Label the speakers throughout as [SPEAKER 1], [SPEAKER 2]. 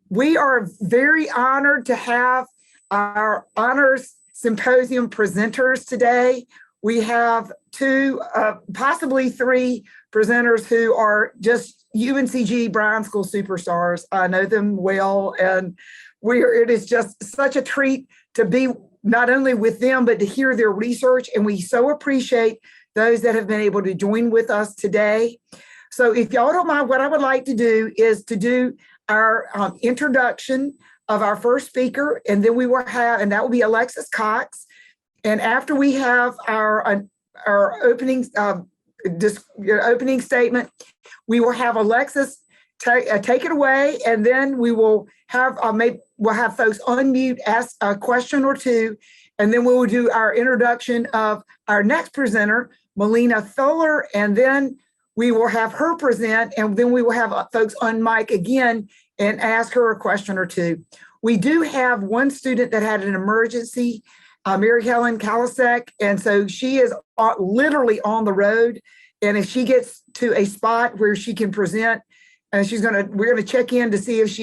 [SPEAKER 1] We are very honored to have our honors symposium presenters today. We have two, possibly three presenters who are just UNCG Bryan School superstars. I know them well, and it is just such a treat to be not only with them, but to hear their research. And we so appreciate those that have been able to join with us today. So if y'all don't mind, what I would like to do is to do our introduction of our first speaker, and then we will have, and that will be Alexis Cox. And after we have our opening opening statement, we will have Alexis take it away, and then we will have we'll have folks unmute, ask a question or two, and then we will do our introduction of our next presenter, Molina Fuller, and then we will have her present, and then we will have folks on mic again and ask her a question or two. We do have one student that had an emergency, Mary Helen Kalasek, and so she is literally on the road. And if she gets to a spot where she can present, and we're gonna check in to see if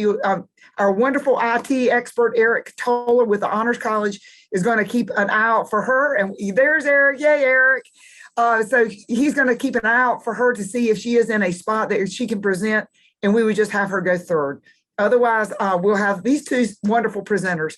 [SPEAKER 1] our wonderful IT expert, Eric Toller with the Honors College, is gonna keep an eye out for her. And there's Eric, yay, Eric. So he's gonna keep an eye out for her to see if she is in a spot that she can present, and we would just have her go third. Otherwise, we'll have these two wonderful presenters.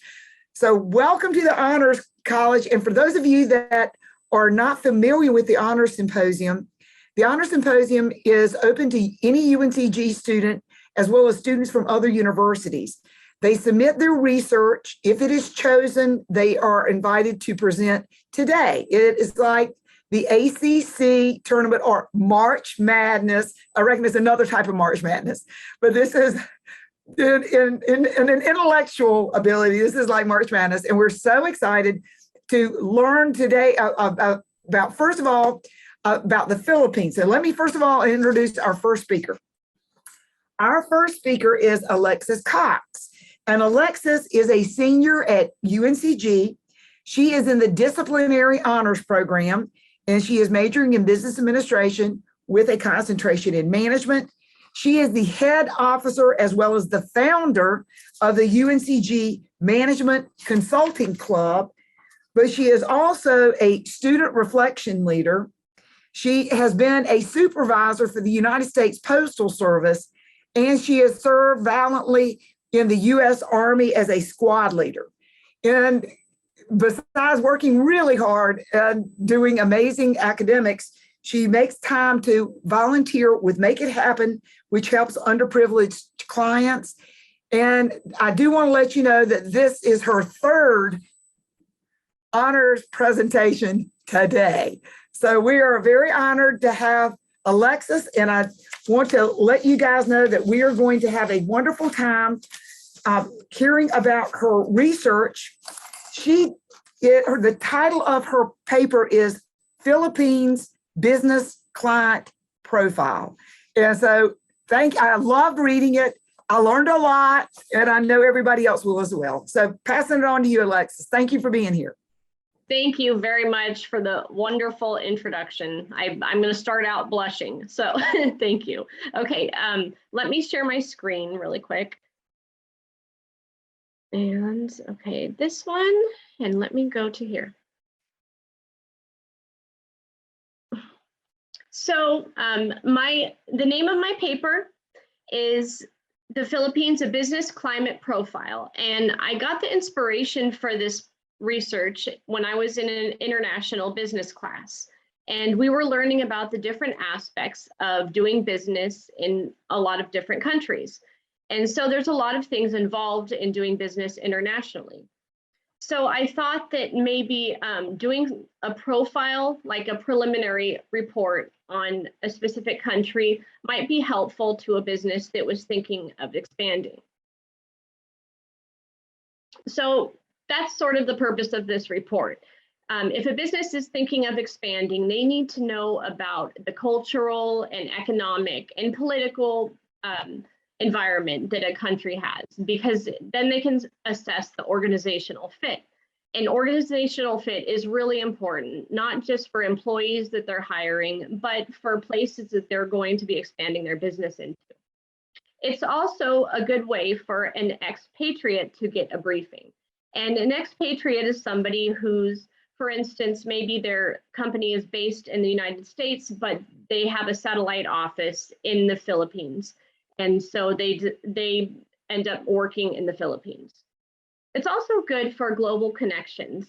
[SPEAKER 1] So welcome to the Honors College. And for those of you that are not familiar with the Honors Symposium, the Honors Symposium is open to any UNCG student, as well as students from other universities. They submit their research. If it is chosen, they are invited to present today. It is like the ACC tournament or March Madness. I reckon it's another type of March Madness, but this is in an intellectual ability. This is like March Madness, and we're so excited to learn today about first of all, about the Philippines. So let me first of all introduce our first speaker. Our first speaker is Alexis Cox, and Alexis is a senior at UNCG. She is in the Disciplinary Honors program, and she is majoring in business administration with a concentration in management. She is the head officer as well as the founder of the UNCG Management Consulting Club, but she is also a student reflection leader. She has been a supervisor for the United States Postal Service, and she has served valiantly in the U.S. Army as a squad leader. And besides working really hard and doing amazing academics, she makes time to volunteer with Make It Happen, which helps underprivileged clients. And I do want to let you know that this is her third honors presentation today. So we are very honored to have Alexis, and I want to let you guys know that we are going to have a wonderful time hearing about her research. The title of her paper is Philippines Business Client Profile. And so I loved reading it. I learned a lot, and I know everybody else will as well. So passing it on to you, Alexis. Thank you for being here.
[SPEAKER 2] Thank you very much for the wonderful introduction. I'm going to start out blushing, so thank you. Okay, let me share my screen really quick. And okay, this one, and let me go to here. So the name of my paper is The Philippines, a Business Climate Profile. And I got the inspiration for this research when I was in an international business class. And we were learning about the different aspects of doing business in a lot of different countries. And so there's a lot of things involved in doing business internationally. So I thought that maybe doing a profile, like a preliminary report on a specific country, might be helpful to a business that was thinking of expanding. So that's sort of the purpose of this report. If a business is thinking of expanding, they need to know about the cultural and economic and political environment that a country has, because then they can assess the organizational fit. And organizational fit is really important, not just for employees that they're hiring, but for places that they're going to be expanding their business into. It's also a good way for an expatriate to get a briefing. And an expatriate is somebody who's, for instance, maybe their company is based in the United States, but they have a satellite office in the Philippines. And so they end up working in the Philippines. It's also good for global connections.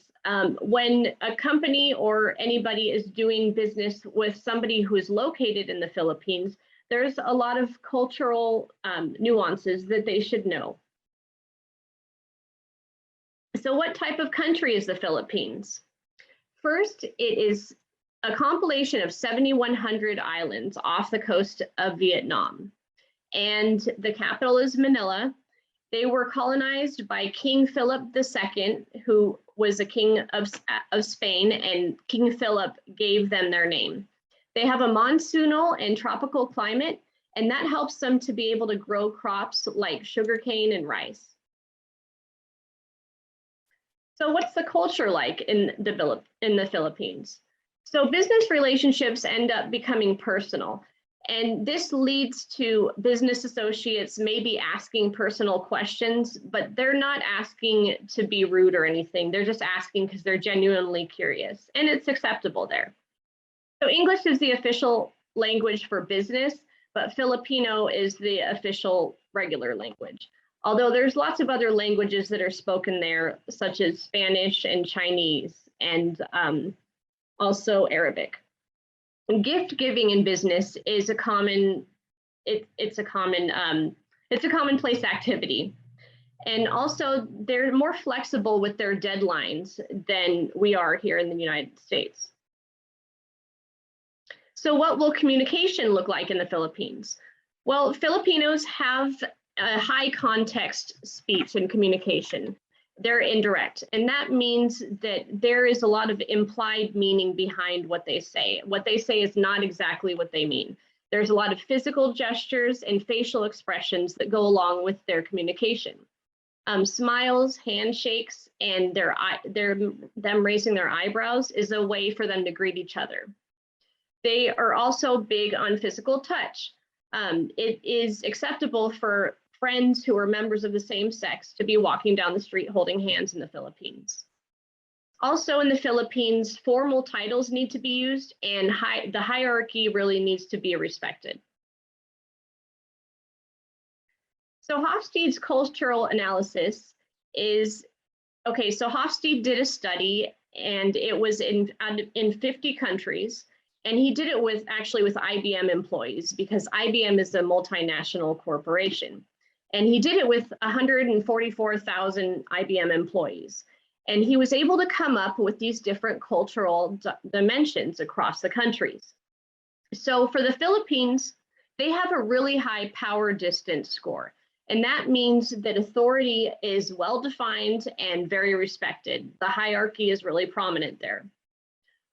[SPEAKER 2] When a company or anybody is doing business with somebody who is located in the Philippines, there's a lot of cultural nuances that they should know. So what type of country is the Philippines? First, it is a compilation of 7,100 islands off the coast of Vietnam. And the capital is Manila. They were colonized by King Philip II, who was a king of Spain, and King Philip gave them their name. They have a monsoonal and tropical climate, and that helps them to be able to grow crops like sugarcane and rice. So what's the culture like in the Philippines? So business relationships end up becoming personal. And this leads to business associates maybe asking personal questions, but they're not asking to be rude or anything. They're just asking because they're genuinely curious, and it's acceptable there. So English is the official language for business, but Filipino is the official regular language. Although there's lots of other languages that are spoken there, such as Spanish and Chinese, and also Arabic. Gift giving in business is a common, it's a commonplace activity. And also they're more flexible with their deadlines than we are here in the United States. So what will communication look like in the Philippines? Well, Filipinos have a high context speech and communication. They're indirect, and that means that there is a lot of implied meaning behind what they say. What they say is not exactly what they mean. There's a lot of physical gestures and facial expressions that go along with their communication. Smiles, handshakes, and them raising their eyebrows is a way for them to greet each other. They are also big on physical touch. It is acceptable for friends who are members of the same sex to be walking down the street holding hands in the Philippines. Also in the Philippines, formal titles need to be used, and the hierarchy really needs to be respected. So Hofstede's cultural analysis is, okay, so Hofstede did a study, and it was in 50 countries. And he did it actually with IBM employees, because IBM is a multinational corporation. And he did it with 144,000 IBM employees. And he was able to come up with these different cultural dimensions across the countries. So for the Philippines, they have a really high power distance score. And that means that authority is well defined and very respected. The hierarchy is really prominent there.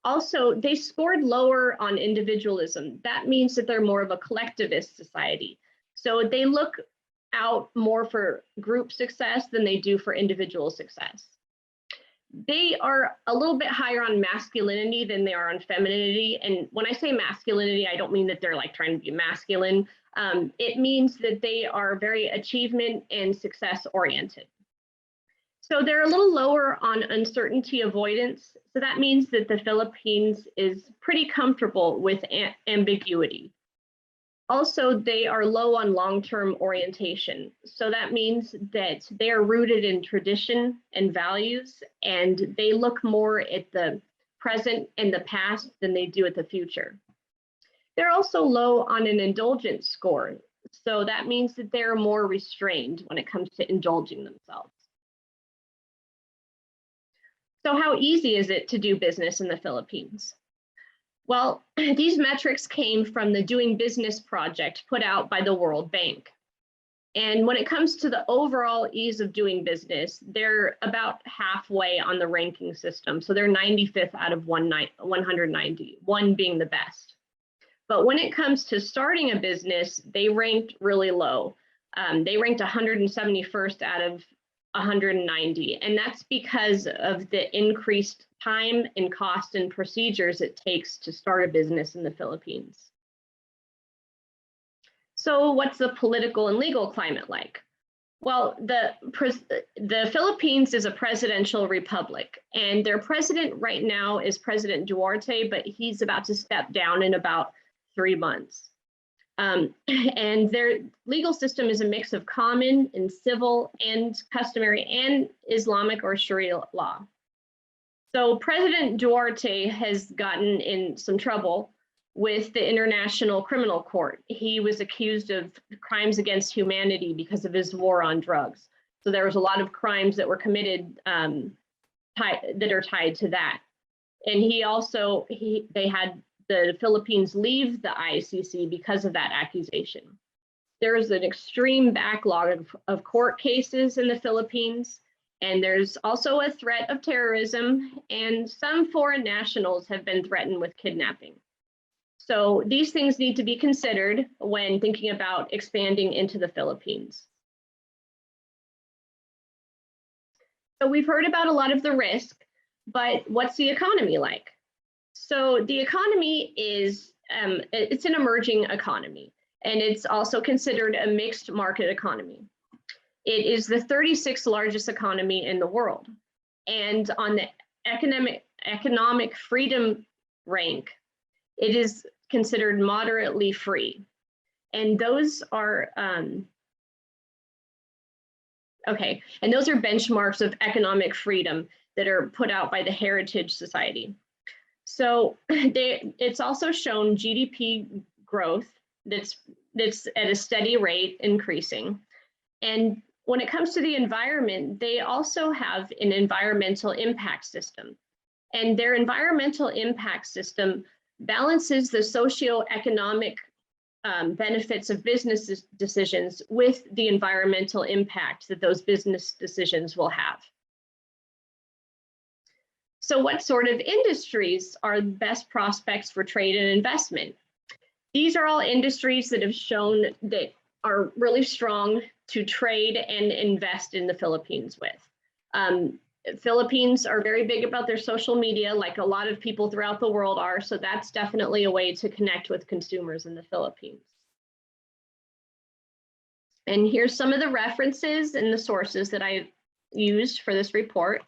[SPEAKER 2] Also, they scored lower on individualism. That means that they're more of a collectivist society. So they look out more for group success than they do for individual success. They are a little bit higher on masculinity than they are on femininity. And when I say masculinity, I don't mean that they're like trying to be masculine. It means that they are very achievement and success oriented. So they're a little lower on uncertainty avoidance. So that means that the Philippines is pretty comfortable with ambiguity. Also, they are low on long-term orientation. So that means that they are rooted in tradition and values, and they look more at the present and the past than they do at the future. They're also low on an indulgence score. So that means that they're more restrained when it comes to indulging themselves. So how easy is it to do business in the Philippines? Well, these metrics came from the Doing Business project put out by the World Bank. And when it comes to the overall ease of doing business, they're about halfway on the ranking system. So they're 95th out of 190, one being the best. But when it comes to starting a business, they ranked really low. They ranked 171st out of 190, and that's because of the increased time and cost and procedures it takes to start a business in the Philippines. So what's the political and legal climate like? Well, the Philippines is a presidential republic, and their president right now is President Duarte, but he's about to step down in about 3 months. And their legal system is a mix of common and civil and customary and Islamic or Sharia law. So President Duarte has gotten in some trouble with the International Criminal Court. He was accused of crimes against humanity because of his war on drugs. So there was a lot of crimes that were committed that are tied to that. And they had the Philippines leave the ICC because of that accusation. There is an extreme backlog of court cases in the Philippines, and there's also a threat of terrorism, and some foreign nationals have been threatened with kidnapping. So these things need to be considered when thinking about expanding into the Philippines. So we've heard about a lot of the risk, but what's the economy like? So the economy is, it's an emerging economy, and it's also considered a mixed market economy. It is the 36th largest economy in the world. And on the economic freedom rank, it is considered moderately free. And those are, okay, and those are benchmarks of economic freedom that are put out by the Heritage Society. So it's also shown GDP growth that's at a steady rate increasing. And when it comes to the environment, they also have an environmental impact system. And their environmental impact system balances the socioeconomic benefits of business decisions with the environmental impact that those business decisions will have. So what sort of industries are the best prospects for trade and investment? These are all industries that have shown that are really strong to trade and invest in the Philippines with. Philippines are very big about their social media, like a lot of people throughout the world are, so that's definitely a way to connect with consumers in the Philippines. And here's some of the references and the sources that I used for this report.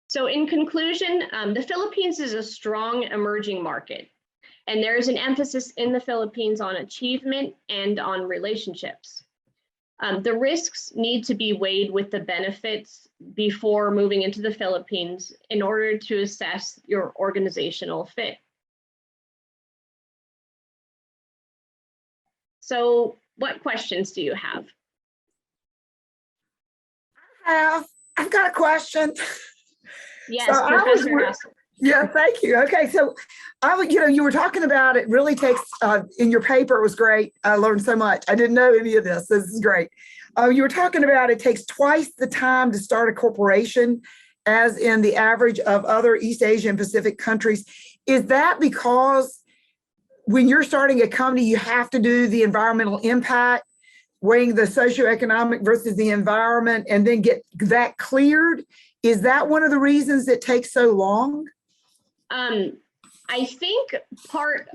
[SPEAKER 2] So in conclusion, the Philippines is a strong emerging market, and there is an emphasis in the Philippines on achievement and on relationships. The risks need to be weighed with the benefits before moving into the Philippines in order to assess your organizational fit. So what questions do you have?
[SPEAKER 1] I've got a question.
[SPEAKER 2] Yes,
[SPEAKER 1] So
[SPEAKER 2] Professor Hassel.
[SPEAKER 1] Yeah, thank you. Okay, so you were talking about it really takes in your paper. It was great. I learned so much. I didn't know any of this. This is great. You were talking about it takes twice the time to start a corporation as in the average of other East Asia and Pacific countries. Is that because when you're starting a company, you have to do the environmental impact, weighing the socioeconomic versus the environment, and then get that cleared? Is that one of the reasons it takes so long?
[SPEAKER 2] I think part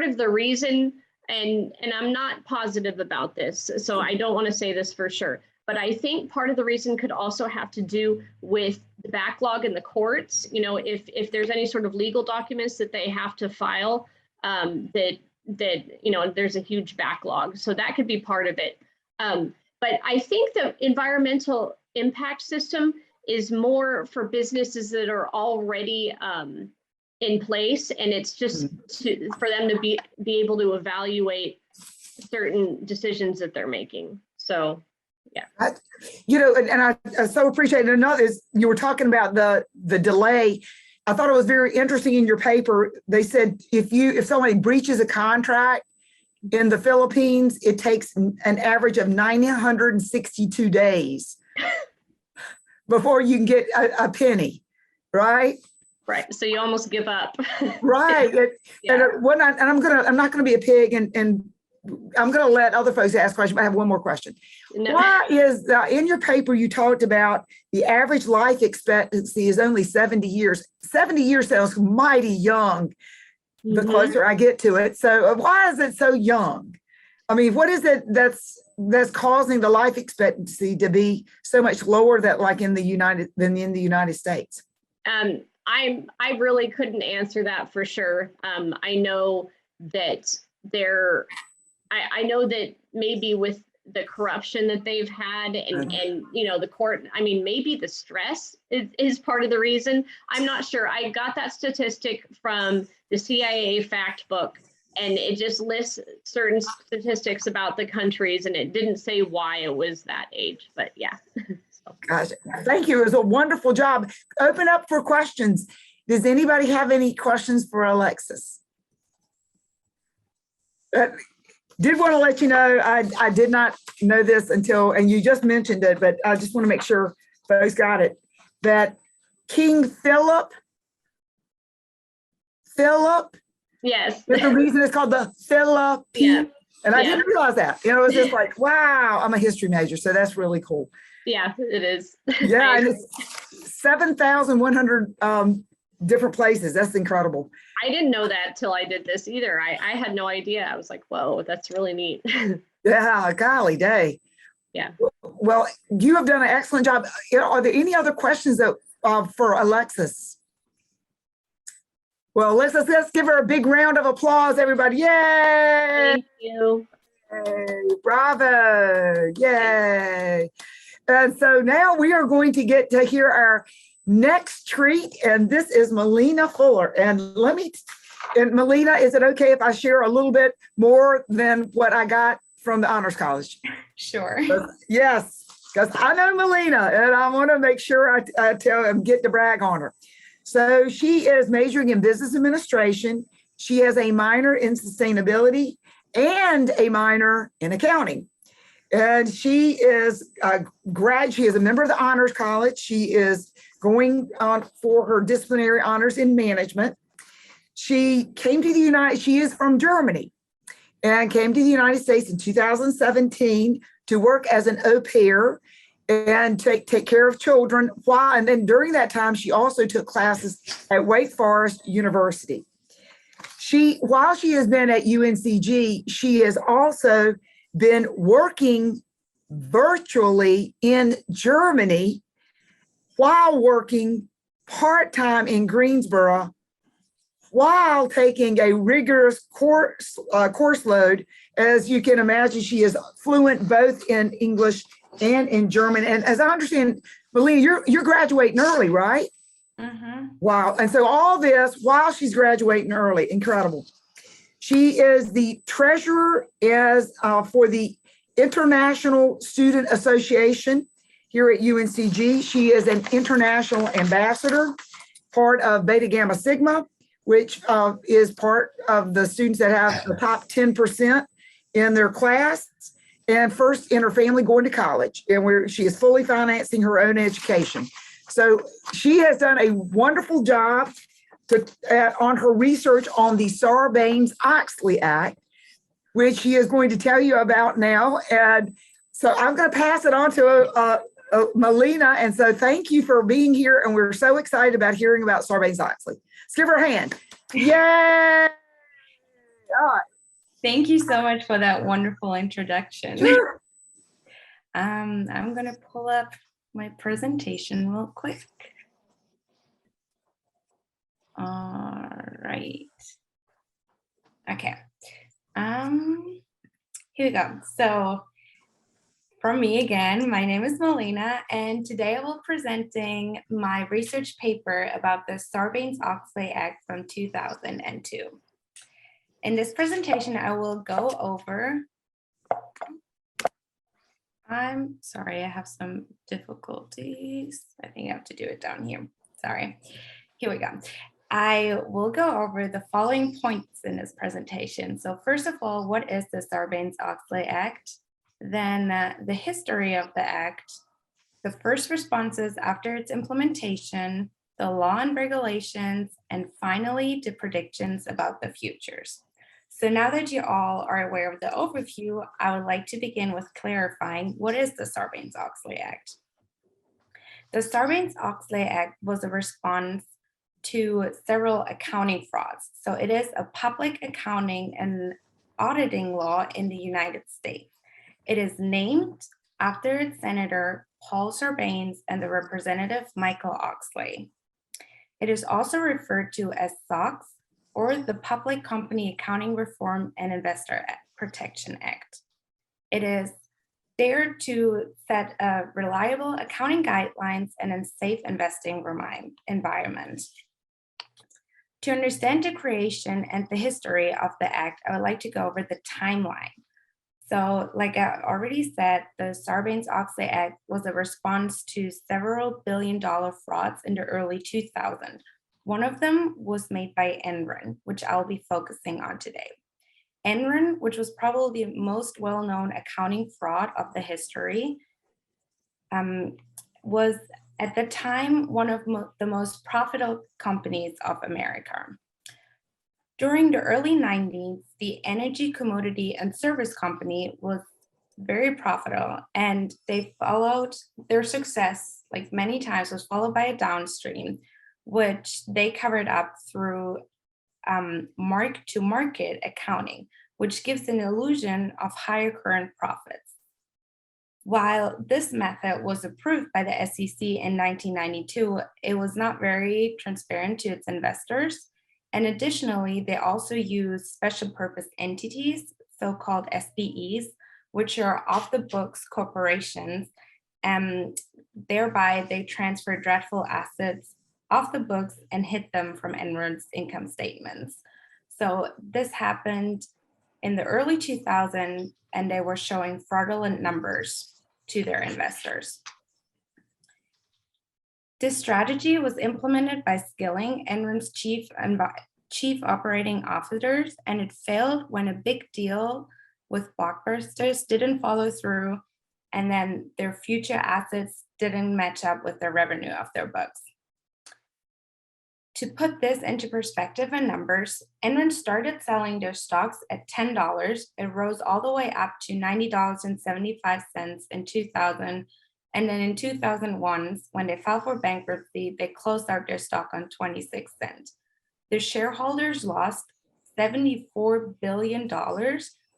[SPEAKER 2] of the reason, and I'm not positive about this, so I don't want to say this for sure, but I think part of the reason could also have to do with the backlog in the courts. You know, if there's any sort of legal documents that they have to file, that you know, there's a huge backlog. So that could be part of it. But I think the environmental impact system is more for businesses that are already in place, and it's just for them to be able to evaluate certain decisions that they're making. So, yeah.
[SPEAKER 1] And I so appreciate it. Another is you were talking about the delay. I thought it was very interesting in your paper. They said if somebody breaches a contract in the Philippines, it takes an average of 962 days before you can get a penny, right?
[SPEAKER 2] Right. So you almost give up.
[SPEAKER 1] Right.
[SPEAKER 2] Yeah.
[SPEAKER 1] I'm not gonna be a pig, and I'm gonna let other folks ask questions, but I have one more question.
[SPEAKER 2] No.
[SPEAKER 1] Why is in your paper you talked about the average life expectancy is only 70 years. 70 years sounds mighty young the closer I get to it. So why is it so young? I mean, what is it that's causing the life expectancy to be so much lower than in the United States?
[SPEAKER 2] I really couldn't answer that for sure. I know that I know that maybe with the corruption that they've had and the court, I mean, maybe the stress is part of the reason. I'm not sure. I got that statistic from the CIA fact book, and it just lists certain statistics about the countries, and it didn't say why it was that age, but yeah. So.
[SPEAKER 1] Gosh, thank you. It was a wonderful job. Open up for questions. Does anybody have any questions for Alexis? Did want to let you know, I did not know this and you just mentioned it, but I just want to make sure folks got it, that King Philip,
[SPEAKER 2] Yes.
[SPEAKER 1] is the reason it's called the Philippines.
[SPEAKER 2] Yeah.
[SPEAKER 1] And I didn't realize that. It was just like, wow, I'm a history major, so that's really cool.
[SPEAKER 2] Yeah, it is.
[SPEAKER 1] Yeah, and it's 7,100 different places. That's incredible.
[SPEAKER 2] I didn't know that till I did this either. I had no idea. I was like, whoa, that's really neat.
[SPEAKER 1] Yeah, golly day.
[SPEAKER 2] Yeah.
[SPEAKER 1] Well, you have done an excellent job. Are there any other questions that for Alexis? Well, let's give her a big round of applause, everybody. Yay!
[SPEAKER 2] Thank you.
[SPEAKER 1] Yay, bravo. Yay. And so now we are going to get to hear our next treat, and this is Molina Fuller. And Molina, is it okay if I share a little bit more than what I got from the Honors College?
[SPEAKER 3] Sure.
[SPEAKER 1] Yes, because I know Molina, and I want to make sure I tell him, get to brag on her. So she is majoring in business administration. She has a minor in sustainability and a minor in accounting. And she is she is a member of the Honors College. She is going on for her disciplinary honors in management. She is from Germany and came to the United States in 2017 to work as an au pair and take care of children. And then during that time, she also took classes at Wake Forest University. While she has been at UNCG, she has also been working virtually in Germany while working part-time in Greensboro, while taking a rigorous course load. As you can imagine, she is fluent both in English and in German. And as I understand, Molina, you're graduating early, right?
[SPEAKER 3] Mm-hmm.
[SPEAKER 1] Wow. And so all this while she's graduating early, incredible. She is the treasurer for the International Student Association here at UNCG. She is an international ambassador, part of Beta Gamma Sigma, which is part of the students that have the top 10% in their class, and first in her family going to college, and where she is fully financing her own education. So she has done a wonderful job on her research on the Sarbanes-Oxley Act, which she is going to tell you about now. And so I'm going to pass it on to Molina. And so thank you for being here. And we're so excited about hearing about Sarbanes-Oxley. Let's give her a hand. Yay! All right.
[SPEAKER 3] Thank you so much for that wonderful introduction.
[SPEAKER 1] Sure.
[SPEAKER 3] I'm going to pull up my presentation real quick. All right. Okay. Here we go. So from me again, my name is Molina, and today I will be presenting my research paper about the Sarbanes-Oxley Act from 2002. In this presentation, I will go over, I'm sorry, I have some difficulties. I think I have to do it down here. Sorry. Here we go. I will go over the following points in this presentation. So first of all, what is the Sarbanes-Oxley Act? Then the history of the act, the first responses after its implementation, the law and regulations, and finally the predictions about the futures. So now that you all are aware of the overview, I would like to begin with clarifying what is the Sarbanes-Oxley Act. The Sarbanes-Oxley Act was a response to several accounting frauds. So it is a public accounting and auditing law in the United States. It is named after its Senator Paul Sarbanes and the Representative Michael Oxley. It is also referred to as SOX, or the Public Company Accounting Reform and Investor Protection Act. It is there to set reliable accounting guidelines and a safe investing environment. To understand the creation and the history of the Act, I would like to go over the timeline. So like I already said, the Sarbanes-Oxley Act was a response to several billion-dollar frauds in the early 2000s. One of them was made by Enron, which I'll be focusing on today. Enron, which was probably the most well-known accounting fraud of the history, was at the time one of the most profitable companies of America. During the early 90s, the energy, commodity, and service company was very profitable, and they followed their success, like many times, was followed by a downstream, which they covered up through mark-to-market accounting, which gives an illusion of higher current profits. While this method was approved by the SEC in 1992, it was not very transparent to its investors. And additionally, they also use special purpose entities, so-called SPEs, which are off-the-books corporations, and thereby they transfer dreadful assets off the books and hid them from Enron's income statements. So this happened in the early 2000s, and they were showing fraudulent numbers to their investors. This strategy was implemented by Skilling, Enron's chief operating officers, and it failed when a big deal with Blockbusters didn't follow through, and then their future assets didn't match up with the revenue of their books. To put this into perspective and numbers, Enron started selling their stocks at $10. It rose all the way up to $90.75 in 2000. And then in 2001, when they filed for bankruptcy, they closed out their stock on 26 cents. The shareholders lost $74 billion,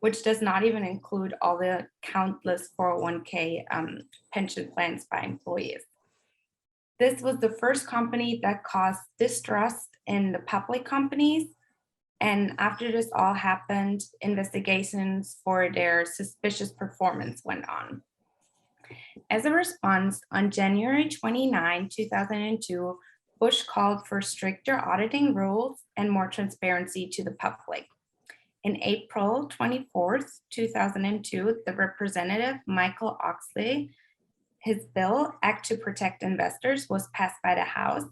[SPEAKER 3] which does not even include all the countless 401k pension plans by employees. This was the first company that caused distrust in the public companies. And after this all happened, investigations for their suspicious performance went on. As a response, on January 29, 2002, Bush called for stricter auditing rules and more transparency to the public. In April 24th, 2002, the Representative Michael Oxley, his bill, Act to Protect Investors, was passed by the House.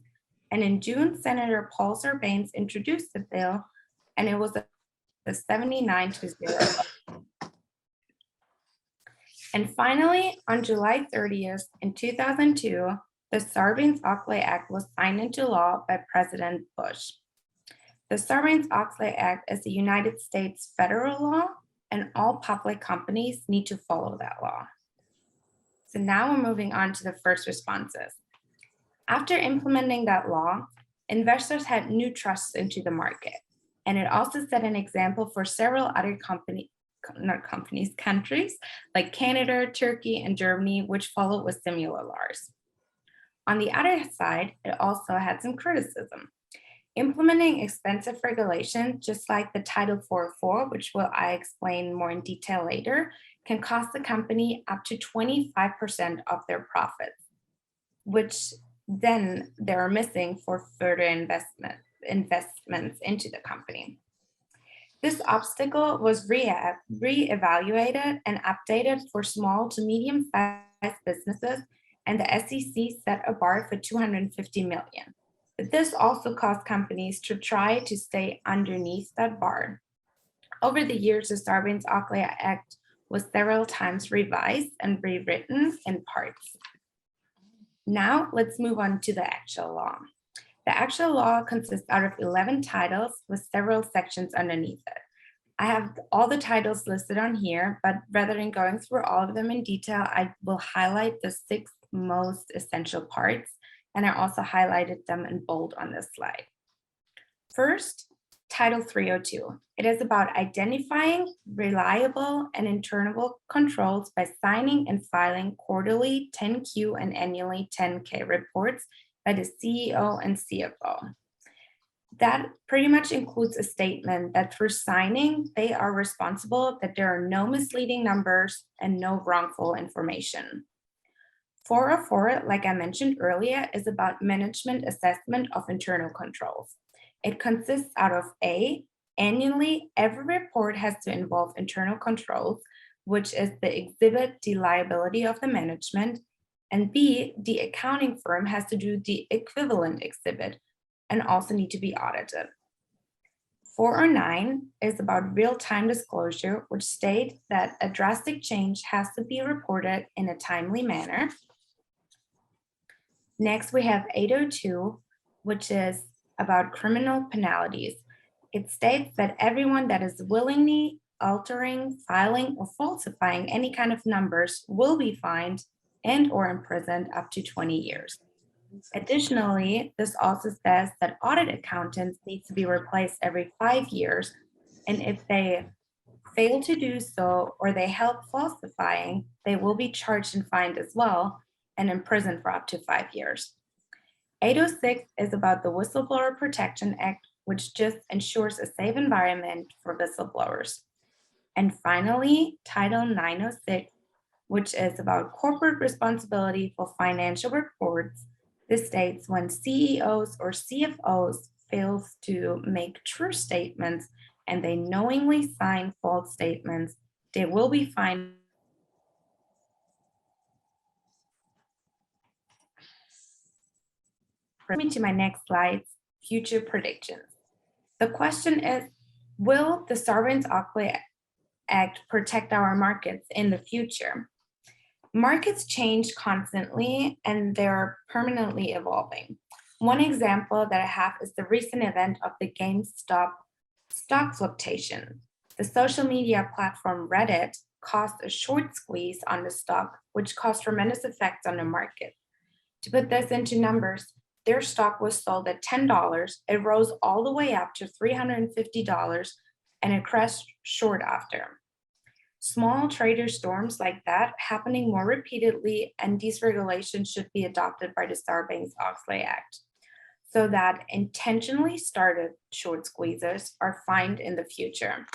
[SPEAKER 3] And in June, Senator Paul Sarbanes introduced the bill, and it was a 79-0. And finally, on July 30th, in 2002, the Sarbanes-Oxley Act was signed into law by President Bush. The Sarbanes-Oxley Act is a United States federal law, and all public companies need to follow that law. So now we're moving on to the first responses. After implementing that law, investors had new trusts into the market, and it also set an example for several other countries like Canada, Turkey, and Germany, which followed with similar laws. On the other side, it also had some criticism. Implementing expensive regulation, just like the Title 404, which I explain more in detail later, can cost the company up to 25% of their profits, which then they're missing for further investments into the company. This obstacle was re-evaluated and updated for small to medium-sized businesses, and the SEC set a bar for $250 million. But this also caused companies to try to stay underneath that bar. Over the years, the Sarbanes-Oxley Act was several times revised and rewritten in parts. Now let's move on to the actual law. The actual law consists out of 11 titles with several sections underneath it. I have all the titles listed on here, but rather than going through all of them in detail, I will highlight the 6 most essential parts, and I also highlighted them in bold on this slide. First, Title 302. It is about identifying reliable and internal controls by signing and filing quarterly 10Q and annually 10K reports by the CEO and CFO. That pretty much includes a statement that through signing, they are responsible that there are no misleading numbers and no wrongful information. 404, like I mentioned earlier, is about management assessment of internal controls. It consists out of A, annually, every report has to involve internal controls, which is the exhibit the liability of the management, and B, the accounting firm has to do the equivalent exhibit and also need to be audited. 409 is about real-time disclosure, which states that a drastic change has to be reported in a timely manner. Next, we have 802, which is about criminal penalties. It states that everyone that is willingly altering, filing, or falsifying any kind of numbers will be fined and or imprisoned up to 20 years. Additionally, this also says that audit accountants need to be replaced every 5 years, and if they fail to do so or they help falsifying, they will be charged and fined as well and imprisoned for up to 5 years. 806 is about the Whistleblower Protection Act, which just ensures a safe environment for whistleblowers. And finally, Title 906, which is about corporate responsibility for financial reports. This states when CEOs or CFOs fails to make true statements and they knowingly sign false statements, they will be fined. Bring me to my next slide, future predictions. The question is, will the Sarbanes-Oxley Act protect our markets in the future? Markets change constantly and they're permanently evolving. One example that I have is the recent event of the GameStop stock fluctuation. The social media platform Reddit caused a short squeeze on the stock, which caused tremendous effects on the market. To put this into numbers, their stock was sold at $10, it rose all the way up to $350, and it crashed short after. Small trader storms like that happening more repeatedly, and these regulations should be adopted by the Sarbanes-Oxley Act so that intentionally started short squeezers are fined in the future.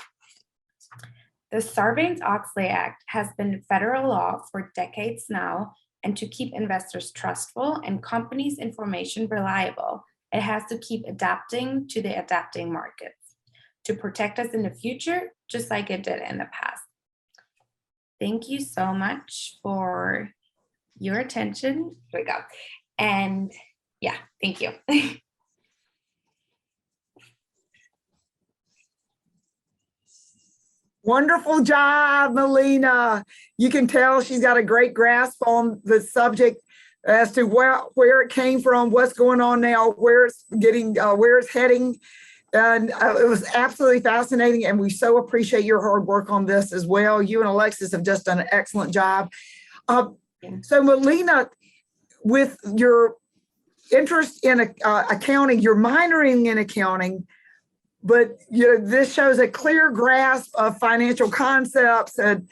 [SPEAKER 3] The Sarbanes-Oxley Act has been federal law for decades now, and to keep investors trustful and companies' information reliable, it has to keep adapting to the adapting markets to protect us in the future, just like it did in the past. Thank you so much for your attention. Here we go. And yeah, thank you.
[SPEAKER 1] Wonderful job, Molina. You can tell she's got a great grasp on the subject as to where it came from, what's going on now, where it's heading. And it was absolutely fascinating. And we so appreciate your hard work on this as well. You and Alexis have just done an excellent job. So Molina, with your interest in accounting, you're minoring in accounting, but this shows a clear grasp of financial concepts. And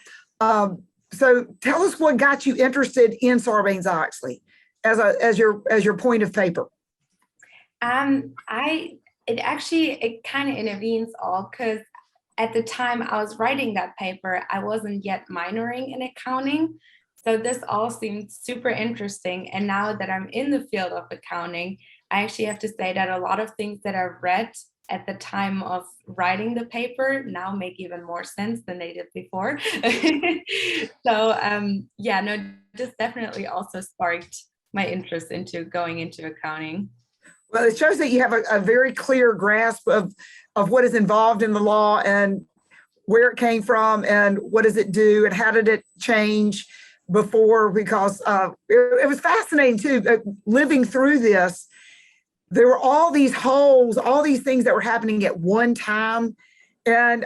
[SPEAKER 1] so tell us what got you interested in Sarbanes-Oxley as your point of paper.
[SPEAKER 3] It kind of intervenes all, because at the time I was writing that paper, I wasn't yet minoring in accounting. So this all seemed super interesting. And now that I'm in the field of accounting, I actually have to say that a lot of things that I've read at the time of writing the paper now make even more sense than they did before. So this definitely also sparked my interest into going into accounting.
[SPEAKER 1] Well, it shows that you have a very clear grasp of what is involved in the law and where it came from and what does it do and how did it change before, because it was fascinating too, living through this. There were all these holes, all these things that were happening at one time. And,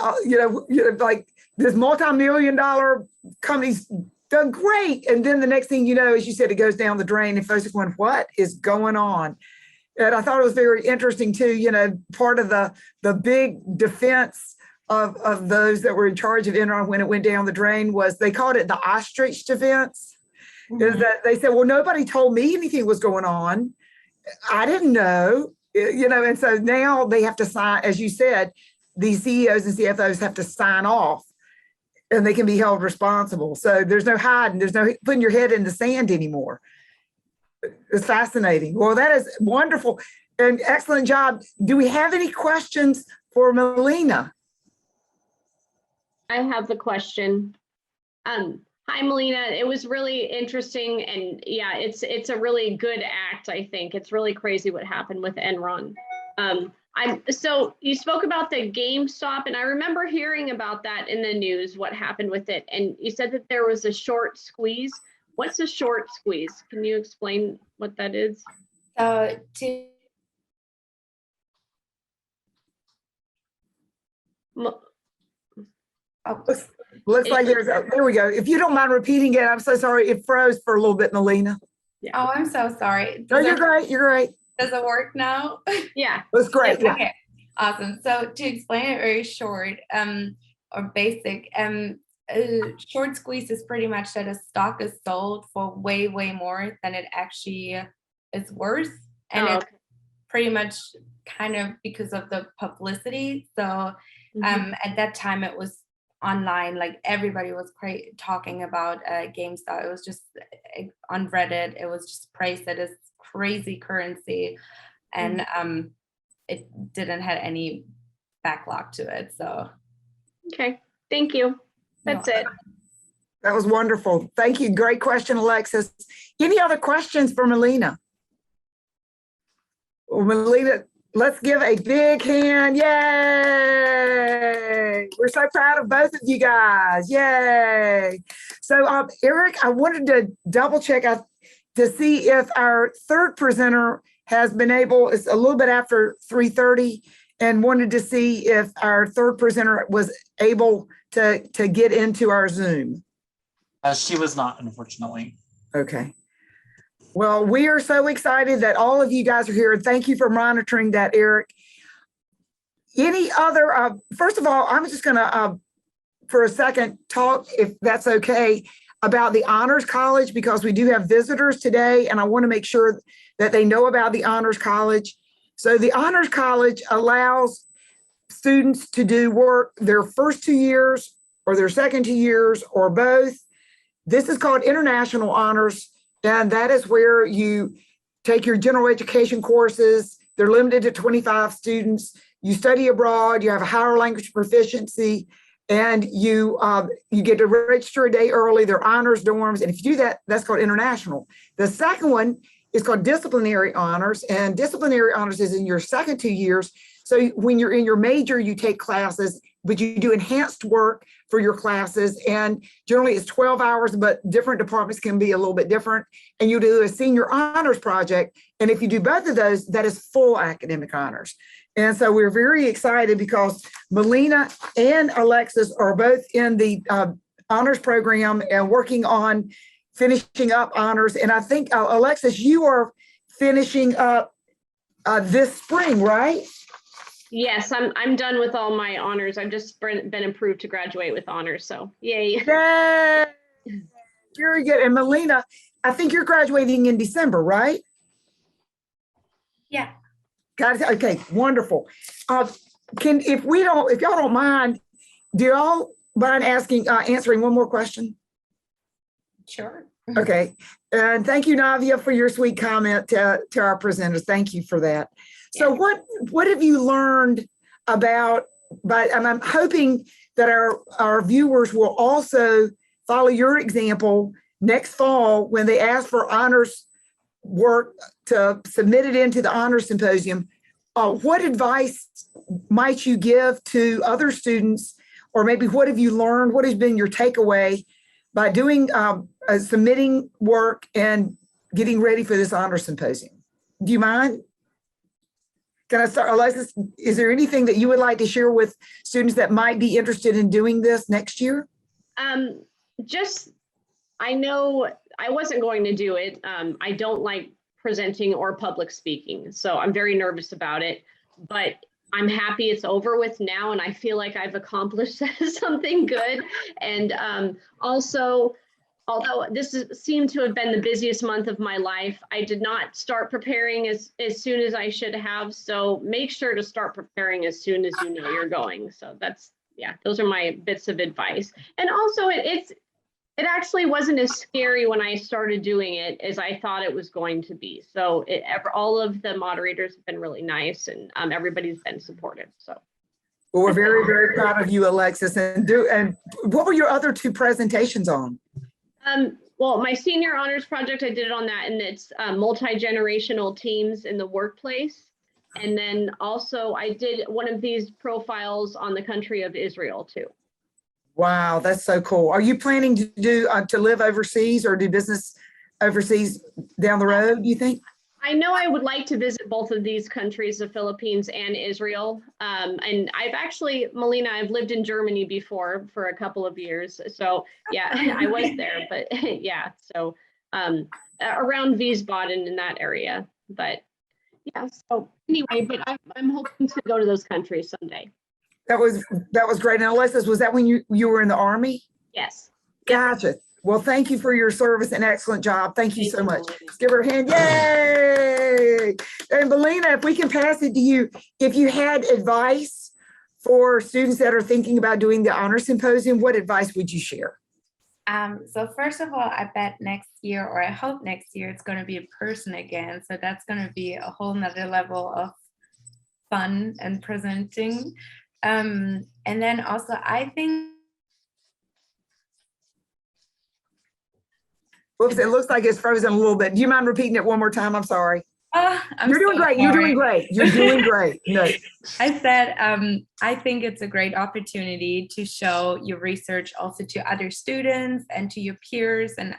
[SPEAKER 1] like this multi-million-dollar company's done great. And then the next thing you know, as you said, it goes down the drain and folks are going, what is going on? And I thought it was very interesting too, you know, part of the big defense of those that were in charge of Enron when it went down the drain was they called it the Ostrich Defense. Is that they said, well, nobody told me anything was going on. I didn't know, you know, and so now they have to sign, as you said, these CEOs and CFOs have to sign off and they can be held responsible. So there's no hiding, there's no putting your head in the sand anymore. It's fascinating. Well, that is wonderful and excellent job. Do we have any questions for Molina?
[SPEAKER 2] I have the question. Hi, Molina. It was really interesting, and yeah, it's a really good act. I think it's really crazy what happened with Enron. So you spoke about the GameStop, and I remember hearing about that in the news. What happened with it? And you said that there was a short squeeze. What's a short squeeze? Can you explain what that is?
[SPEAKER 1] Looks like there we go. If you don't mind repeating it, I'm so sorry. It froze for a little bit, Molina.
[SPEAKER 2] Yeah.
[SPEAKER 3] Oh, I'm so sorry.
[SPEAKER 1] No, you're great. You're great.
[SPEAKER 3] Does it work now?
[SPEAKER 2] Yeah.
[SPEAKER 1] That's great. Yeah.
[SPEAKER 3] Okay, awesome. So to explain it very short or basic, short squeeze is pretty much that a stock is sold for way, way more than it actually is worth. And it's pretty much kind of because of the publicity. So at that time it was online, like everybody was talking about GameStop. It was just on Reddit, it was just praised that it's crazy currency, and it didn't have any backlog to it. So
[SPEAKER 2] okay, thank you. That's it.
[SPEAKER 1] That was wonderful. Thank you. Great question, Alexis. Any other questions for Molina? Well, Molina, let's give a big hand. Yay! We're so proud of both of you guys. Yay! So, Eric, I wanted to double check to see if our third presenter has been able, it's a little bit after 3:30, and wanted to see if our third presenter was able to get into our Zoom.
[SPEAKER 4] She was not, unfortunately.
[SPEAKER 1] Okay. Well, we are so excited that all of you guys are here. Thank you for monitoring that, Eric. Any other, first of all, I'm just gonna, for a second, talk, if that's okay, about the Honors College, because we do have visitors today, and I wanna make sure that they know about the Honors College. So the Honors College allows students to do work their first 2 years or their second 2 years or both. This is called International Honors, and that is where you take your general education courses. They're limited to 25 students. You study abroad, you have a higher language proficiency, and you get to register a day early. They're honors dorms, and if you do that, that's called international. The second one is called Disciplinary Honors, and Disciplinary Honors is in your second 2 years. So when you're in your major, you take classes, but you do enhanced work for your classes, and generally it's 12 hours, but different departments can be a little bit different. And you do a senior honors project, and if you do both of those, that is full academic honors. And so we're very excited because Molina and Alexis are both in the honors program and working on finishing up honors. And I think, Alexis, you are finishing up this spring, right?
[SPEAKER 2] Yes, I'm done with all my honors. I've just been approved to graduate with honors, so yay.
[SPEAKER 1] Yay! Very good. And Molina, I think you're graduating in December, right?
[SPEAKER 3] yeah.
[SPEAKER 1] Got it. Okay, wonderful. If y'all don't mind, do y'all mind answering one more question?
[SPEAKER 3] Sure.
[SPEAKER 1] Okay. And thank you, Navia, for your sweet comment to our presenters. Thank you for that. So what have you learned about, and I'm hoping that our viewers will also follow your example next fall when they ask for honors work to submit it into the Honors Symposium. What advice might you give to other students, or maybe what have you learned? What has been your takeaway by doing submitting work and getting ready for this Honors Symposium? Do you mind? Can I start, Alexis? Is there anything that you would like to share with students that might be interested in doing this next year? I know I wasn't going to do it. I don't like
[SPEAKER 2] presenting or public speaking. So I'm very nervous about it, but I'm happy it's over with now, and I feel like I've accomplished something good. And also, although seemed to have been the busiest month of my life, I did not start preparing as soon as I should have. So make sure to start preparing as soon as you know you're going. So those are my bits of advice. And also it actually wasn't as scary when I started doing it as I thought it was going to be. So all of the moderators have been really nice, and everybody's been supportive. So.
[SPEAKER 1] Well, we're very, very proud of you, Alexis. And what were your other 2 presentations on?
[SPEAKER 2] Well, my senior honors project, I did it on that, and it's multi-generational teams in the workplace. And then also I did one of these profiles on the country of Israel too.
[SPEAKER 1] Wow, that's so cool. Are you planning to do to live overseas or do business overseas down the road, do you think?
[SPEAKER 2] I know I would like to visit both of these countries, the Philippines and Israel. And I've actually, Molina, I've lived in Germany before for a couple of years. So yeah, I was there, but yeah. So around Wiesbaden in that area. But yeah, so anyway, but I'm hoping to go to those countries someday.
[SPEAKER 1] That was great. And Alexis, was that when you were in the Army?
[SPEAKER 2] Yes.
[SPEAKER 1] Gotcha. Well, thank you for your service and excellent job. Thank you so much.
[SPEAKER 2] Molina.
[SPEAKER 1] Let's give her a hand. Yay! And Molina, if we can pass it to you, if you had advice for students that are thinking about doing the honor symposium, what advice would you share?
[SPEAKER 3] So first of all, I bet next year, or I hope next year, it's going to be in person again. So that's going to be a whole nother level of fun and presenting. And then also, I think.
[SPEAKER 1] Whoops, it looks like it's frozen a little bit. Do you mind repeating it one more time? I'm sorry. You're doing great. You're doing great. You're doing great. No.
[SPEAKER 3] I said, I think it's a great opportunity to show your research also to other students and to your peers and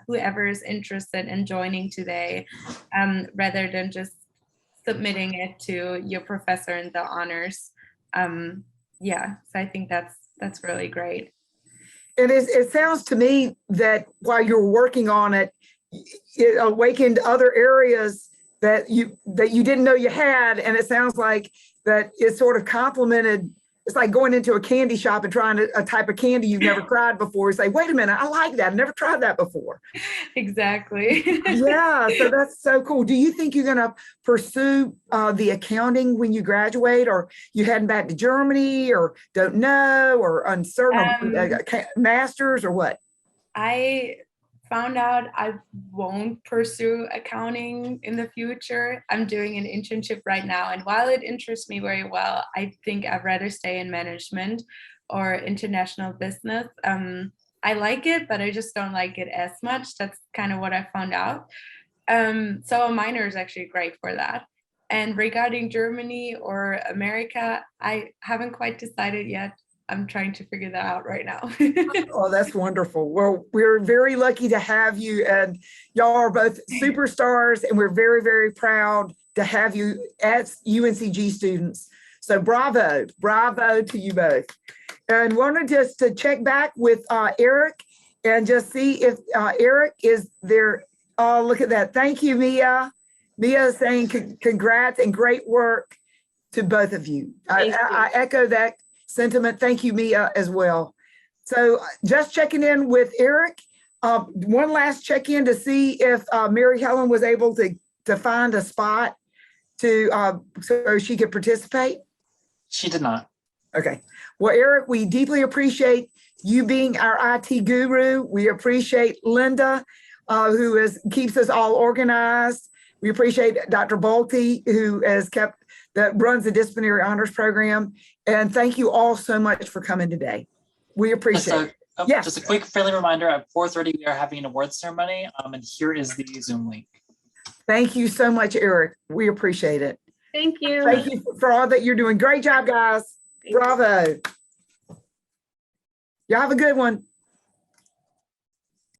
[SPEAKER 3] whoever is interested in joining today, rather than just submitting it to your professor in the honors. Yeah, so I think that's really great.
[SPEAKER 1] And it sounds to me that while you're working on it, it awakened other areas that you didn't know you had. And it sounds like that it sort of complemented. It's like going into a candy shop and trying a type of candy you've never tried before. You say, wait a minute, I like that. I've never tried that before.
[SPEAKER 3] Exactly.
[SPEAKER 1] Yeah, so that's so cool. Do you think you're going to pursue the accounting when you graduate, or you heading back to Germany, or don't know, or uncertain, masters, or what?
[SPEAKER 3] I found out I won't pursue accounting in the future. I'm doing an internship right now, and while it interests me very well, I think I'd rather stay in management or international business. I like it, but I just don't like it as much. That's kind of what I found out. So a minor is actually great for that. And regarding Germany or America, I haven't quite decided yet. I'm trying to figure that out right now.
[SPEAKER 1] Oh, that's wonderful. Well, we're very lucky to have you, and y'all are both superstars, and we're very, very proud to have you as UNCG students. So bravo to you both. And wanted just to check back with Eric and just see if Eric is there. Oh, look at that. Thank you, Mia. Mia is saying congrats and great work to both of you. I echo that sentiment. Thank you, Mia, as well. So just checking in with Eric. One last check-in to see if Mary Helen was able to find a spot to so she could participate.
[SPEAKER 4] She did not.
[SPEAKER 1] Okay. Well, Eric, we deeply appreciate you being our IT guru. We appreciate Linda, who keeps us all organized. We appreciate Dr. Bolte, who that runs the Disciplinary Honors program. And thank you all so much for coming today. We appreciate it. Yes.
[SPEAKER 4] Just a quick friendly reminder, at 4:30, we are having an awards ceremony, and here is the Zoom link.
[SPEAKER 1] Thank you so much, Eric. We appreciate it.
[SPEAKER 2] Thank you.
[SPEAKER 1] Thank you for all that you're doing. Great job, guys. Bravo. Y'all have a good one.